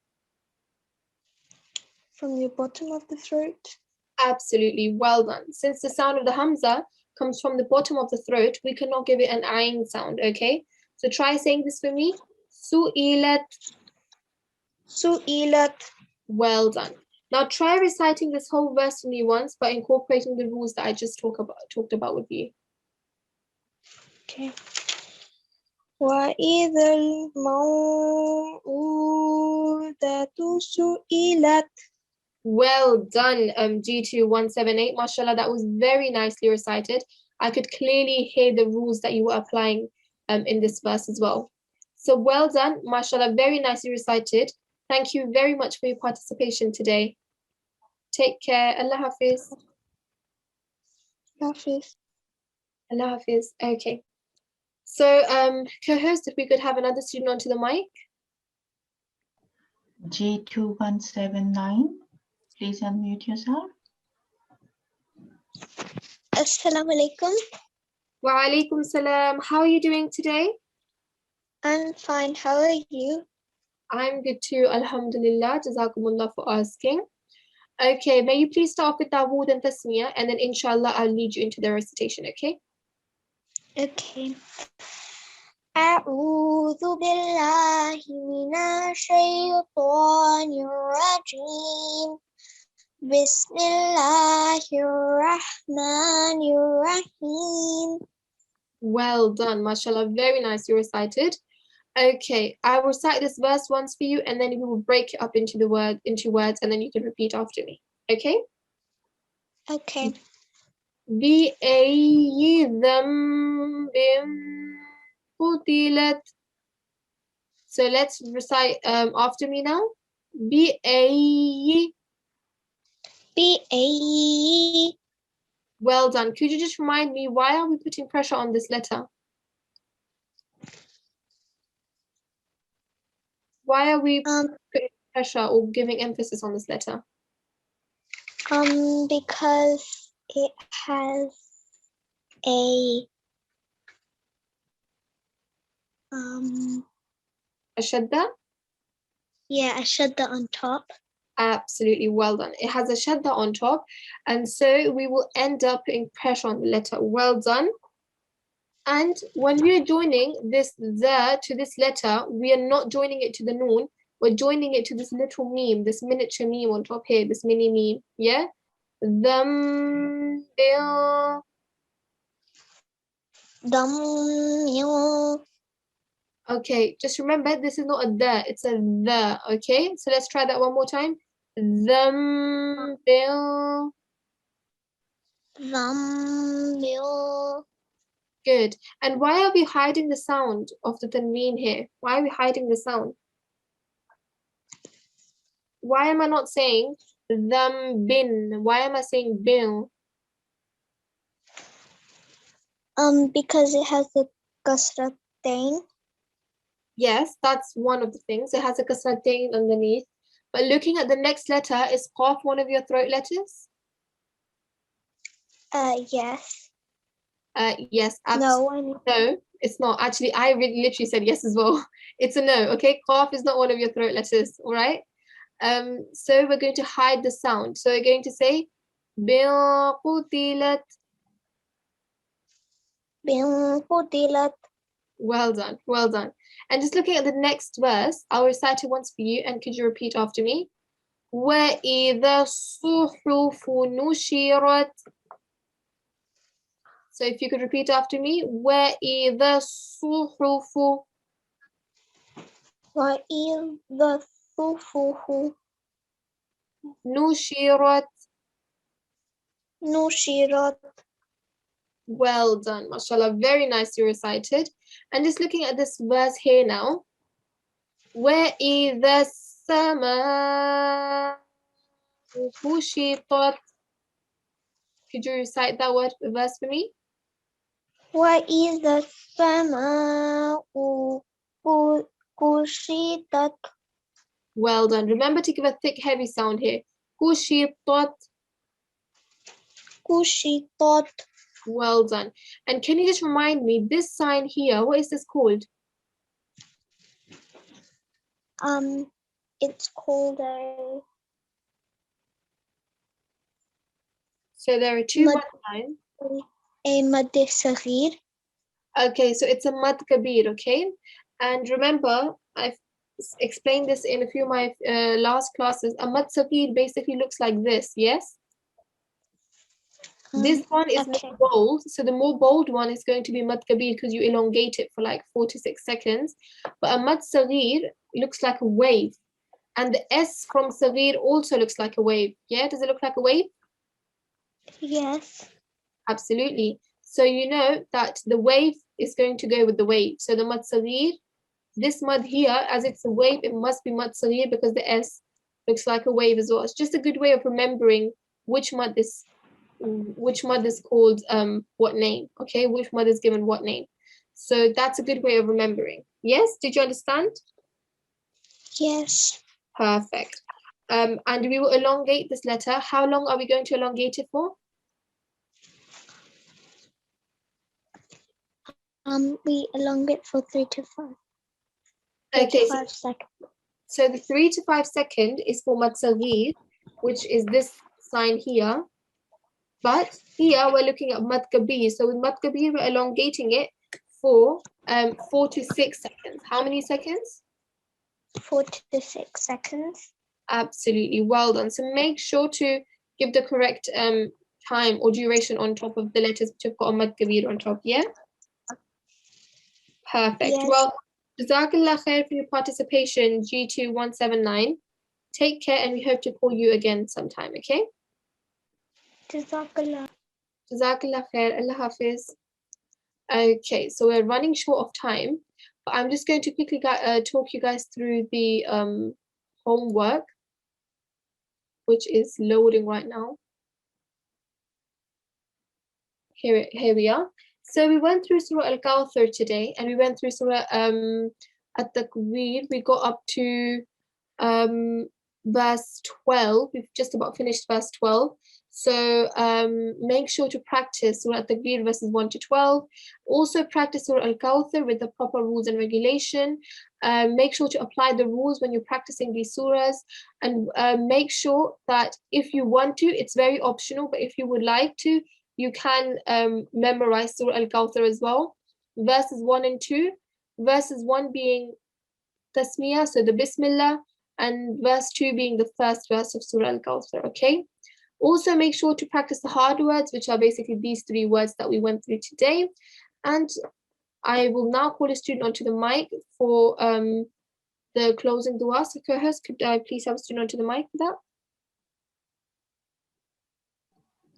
From the bottom of the throat. Absolutely, well done. Since the sound of the Hamza comes from the bottom of the throat, we cannot give it an ayn sound, okay? So try saying this for me. Su'ilat. Su'ilat. Well done. Now try reciting this whole verse for me once, but incorporating the rules that I just talked about with you. Okay. وإذا الموءودة سئلت. Well done, G2 178. Mashallah, that was very nicely recited. I could clearly hear the rules that you were applying in this verse as well. So well done, mashallah, very nicely recited. Thank you very much for your participation today. Take care. Allah Hafiz. Hafiz. Allah Hafiz. Okay. So, co-host, if we could have another student onto the mic. G2179, please unmute yourself. Assalamu alaikum. Wa alaikum salam. How are you doing today? I'm fine. How are you? I'm good too. Alhamdulillah. Jazakumullah for asking. Okay, may you please start off with Dawood and Tasmiyah, and then inshallah I'll lead you into the recitation, okay? Okay. أعوذ بالله من الشيطان الرجيم بسم الله الرحمن الرحيم. Well done, mashallah, very nice, you recited. Okay, I will recite this verse once for you, and then we will break it up into words, and then you can repeat after me, okay? Okay. بأي ذنب قتلت. So let's recite after me now. بأي. B-A. Well done. Could you just remind me, why are we putting pressure on this letter? Why are we putting pressure or giving emphasis on this letter? Because it has a Ashadda? yeah, a shadda on top. Absolutely, well done. It has a shadda on top, and so we will end up putting pressure on the letter. Well done. And when we are joining this the to this letter, we are not joining it to the noon. We're joining it to this little meme, this miniature meme on top here, this mini meme. Yeah? Dam Okay, just remember this is not a the, it's a the. Okay, so let's try that one more time. Zambil. Zambil. Good. And why are we hiding the sound of the tanween here? Why are we hiding the sound? Why am I not saying bin? Why am I saying bil? Because it has the kasratain. Yes, that's one of the things. It has a kasratain underneath. But looking at the next letter, is qaf one of your throat letters? Yes. Yes, absolutely. No, No, it's not. Actually, I really literally said yes as well. It's a no, okay? Qaf is not one of your throat letters, all right? So we're going to hide the sound. So we're going to say Bil-Qutilat. Bil-Qutilat. Well done, well done. And just looking at the next verse, I'll recite it once for you, and could you repeat after me? وَإِذَا الصُّحُفُ نُشِرَتْ. So if you could repeat after me, وَإِذَا الصُّحُفُ وَإِذَا الصُّحُفُ نُشِرَتْ. نُشِرَتْ. Well done, mashallah, very nicely recited. And just looking at this verse here now, وَإِذَا السَّمَاءُ كُشِطَتْ. Could you recite that verse for me? وَإِذَا السَّمَاءُ كُشِطَتْ. Well done. Remember to give a thick, heavy sound here. كُشِطَتْ. كُشِطَتْ. Well done. And can you just remind me, this sign here, what is this called? It's called a So there are two mud signs. مد صغير. Okay, so it's a mad kabir, okay? And remember, I've explained this in a few of my last classes. A mad sagir basically looks like this, yes? This one is okay. more bold, so the more bold one is going to be mad kabir because you elongate it for like 4 to 6 seconds. But a mad sagir looks like a wave. And the S from sagir also looks like a wave. Yeah, does it look like a wave? Yes. Absolutely. So you know that the wave is going to go with the wave. So the mad sagir, this mud here, as it's a wave, it must be mad sagir because the S looks like a wave as well. It's just a good way of remembering which mud is called what name, okay? Which mud is given what name. So that's a good way of remembering. Yes, did you understand? Yes. Perfect. And we will elongate this letter. How long are we going to elongate it for? We elongate for 3 to 5. Okay, 5 seconds. so the 3 to 5 second is for mad sagir, which is this sign here. But here we're looking at mad kabir. So with mad kabir, we're elongating it for 4 to 6 seconds. How many seconds? 4 to 6 seconds. Absolutely, well done. So make sure to give the correct time or duration on top of the letters which have got a mad kabir on top, yeah? Perfect. Yes. Well, Jazakallah khair for your participation, G2 179. Take care, and we hope to call you again sometime, okay? Jazakallah. Jazakallah khair. Allah Hafiz. Okay, so we're running short of time, but I'm just going to quickly talk you guys through the homework, which is loading right now. Here we are. So we went through Surah Al-Gautar today, and we went through Surah At-Takallum. We got up to verse 12. We've just about finished verse 12. So make sure to practice Surah At-Takbir verses 1 to 12. Also practice Surah Al-Kawthar with the proper rules and regulation. Make sure to apply the rules when you're practicing these surahs, and make sure that if you want to, it's very optional, but if you would like to, you can memorize Surah Al-Kawthar as well. Verses 1 and 2. Verses 1 being Tasmiyah, so the Bismillah, and verse 2 being the first verse of Surah Al-Kawthar, okay? Also, make sure to practice the hard words, which are basically these 3 words that we went through today. And I will now call a student onto the mic for the closing dua. So co-host, could I please have a student onto the mic for that?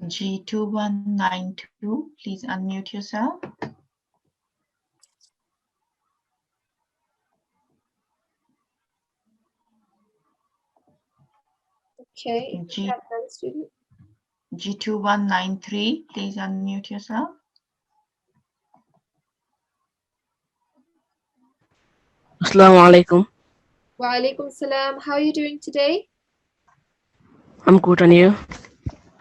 G2192, please unmute yourself. Okay, G- have another student. G2193, please unmute yourself. Assalamu alaikum. Wa alaikum salam. How are you doing today? I'm good, and you?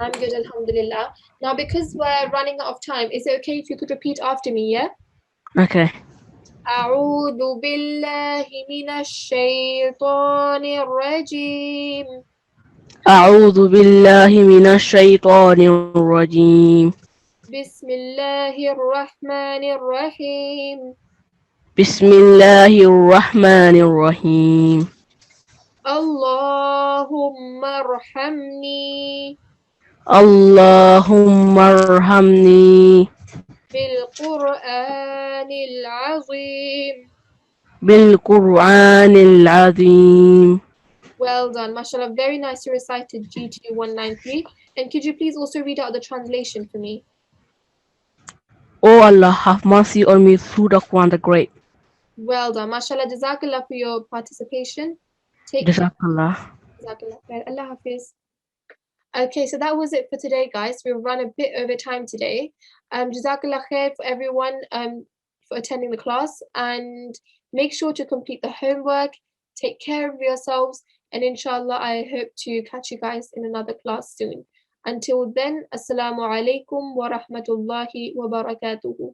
I'm good, alhamdulillah. Now, because we're running out of time, is it okay if you could repeat after me, yeah? Okay. أعوذ بالله من الشيطان الرجيم. أعوذ بالله من الشيطان الرجيم. بسم الله الرحمن الرحيم. بسم الله الرحمن الرحيم. اللهم ارحمني اللهم ارحمني بالقرآن العظيم. بالقرآن العظيم. Well done, mashallah. Very nice. You recited G2 193. And could you please also read out the translation for me? O Allah, have mercy on me through the Quran the Great. Well done, mashallah. Jazakallah for your participation. Take care. Jazakallah. Jazakallah khair. Allah Hafiz. Okay, so that was it for today, guys. We've run a bit over time today. Jazakallah khair for everyone for attending the class, and make sure to complete the homework. Take care of yourselves, and inshallah, I hope to catch you guys in another class soon. Until then, assalamu alaikum wa rahmatullahi wa barakatuhu.